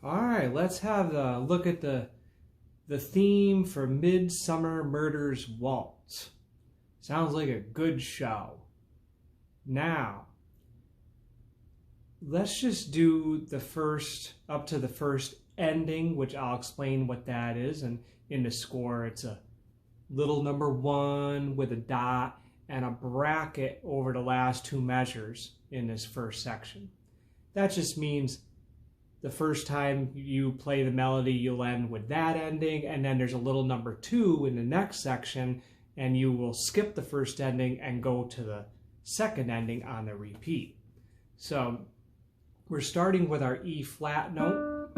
All right, let's have a look at the theme for Midsomer Murders Waltz. Sounds like a good show. Now, let's just do the first, up to the first ending, which I'll explain what that is. And in the score, it's a little number 1 with a dot and a bracket over the last 2 measures in this first section. That just means the first time you play the melody, you'll end with that ending, and then there's a little number 2 in the next section, and you will skip the first ending and go to the second ending on the repeat. So we're starting with our E flat note,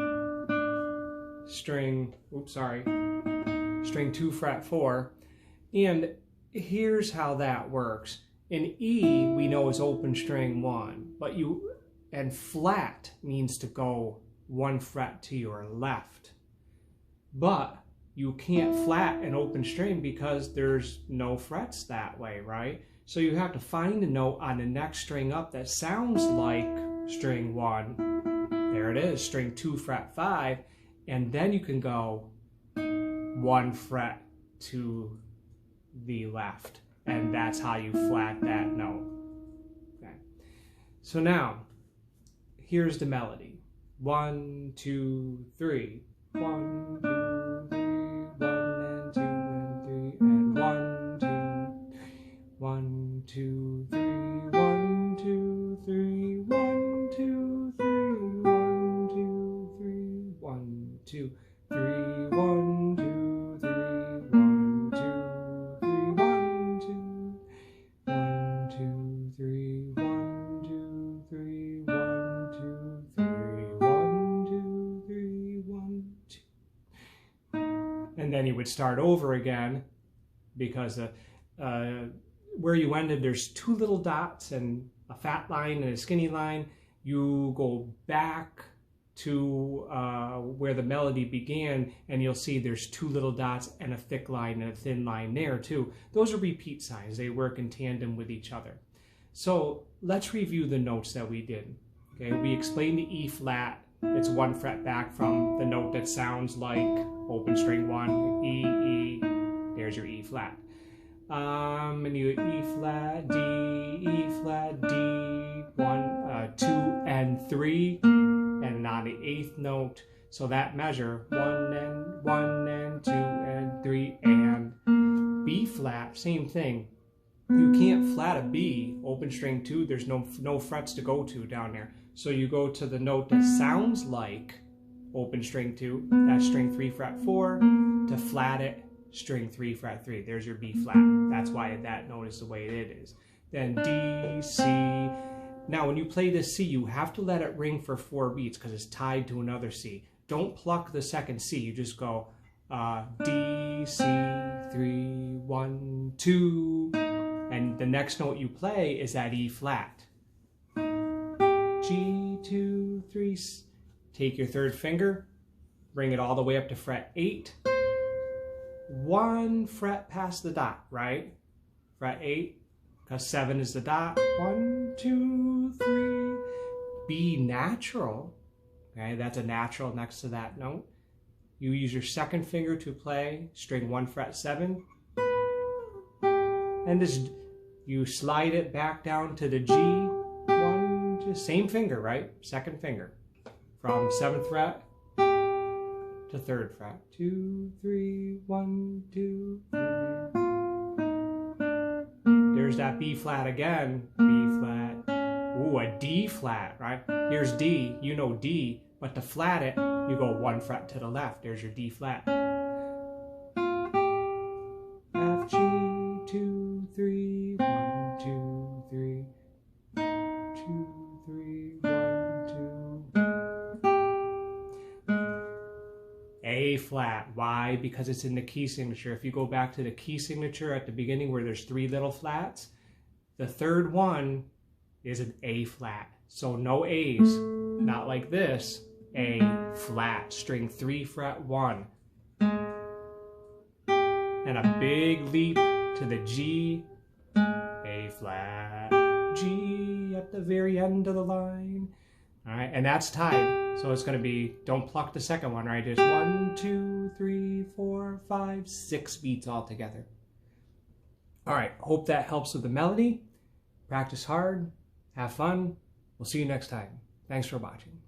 string 2 fret 4, and here's how that works. In E, we know is open string 1, and flat means to go 1 fret to your left. But you can't flat an open string because there's no frets that way, right? So you have to find a note on the next string up that sounds like string 1. There it is, string 2 fret 5, and then you can go 1 fret to the left, and that's how you flat that note. Okay. So now, here's the melody. 1, 2, 3. 1, 2, 3. 1 and 2 and 3 and 1, 2. 1, 2, 3. 1, 2, 3. 1, 2, 3. 1, 2, 3. 1, 2, 3. 1, 2, 3. 1, 2, 3. 1, 2. 1, 2, 3. 1, 2, 3. 1, 2, 3. 1, 2, 3. 1, 2. And then you would start over again because where you ended, there's 2 little dots and a fat line and a skinny line. You go back to where the melody began, and you'll see there's 2 little dots and a thick line and a thin line there too. Those are repeat signs. They work in tandem with each other. So let's review the notes that we did. Okay, we explained the E flat. It's 1 fret back from the note that sounds like open string 1, E, E. There's your E flat. And you E flat, D, E flat, D, 1, 2, and 3, and on the 8th note, so that measure 1 and 2 and 3, and B flat, same thing. You can't flat a B, open string 2. There's no frets to go to down there. So you go to the note that sounds like open string 2. That's string 3 fret 4 to flat it. String 3 fret 3. There's your B flat. That's why that note is the way it is. Then D, C. Now when you play this C, you have to let it ring for 4 beats because it's tied to another C. Don't pluck the second C. You just go D, C, 3, 1, 2. And the next note you play is that E flat. G, 2, 3. Take your 3rd finger, bring it all the way up to fret 8. 1 fret past the dot, right? Fret 8, because 7 is the dot. 1, 2, 3. B natural. Okay, that's a natural next to that note. You use your 2nd finger to play string 1 fret 7. And you slide it back down to the G. 1, 2, same finger, right? 2nd finger. From 7th fret to 3rd fret. 2, 3, 1, 2, 3. There's that B flat again. B flat. Ooh, a D flat, right? Here's D. You know D, but to flat it, you go 1 fret to the left. There's your D flat. F, G, 2, 3, 1, 2, 3. 2, 3, 1, 2. A flat. Why? Because it's in the key signature. If you go back to the key signature at the beginning where there's 3 little flats, the 3rd one is an A flat. So no A's. Not like this. A flat. String 3 fret 1. And a big leap to the G. A flat. G at the very end of the line. All right, and that's tied. So it's going to be, don't pluck the second one, right? Just 1, 2, 3, 4, 5, 6 beats all together. All right, hope that helps with the melody. Practice hard, have fun. We'll see you next time. Thanks for watching.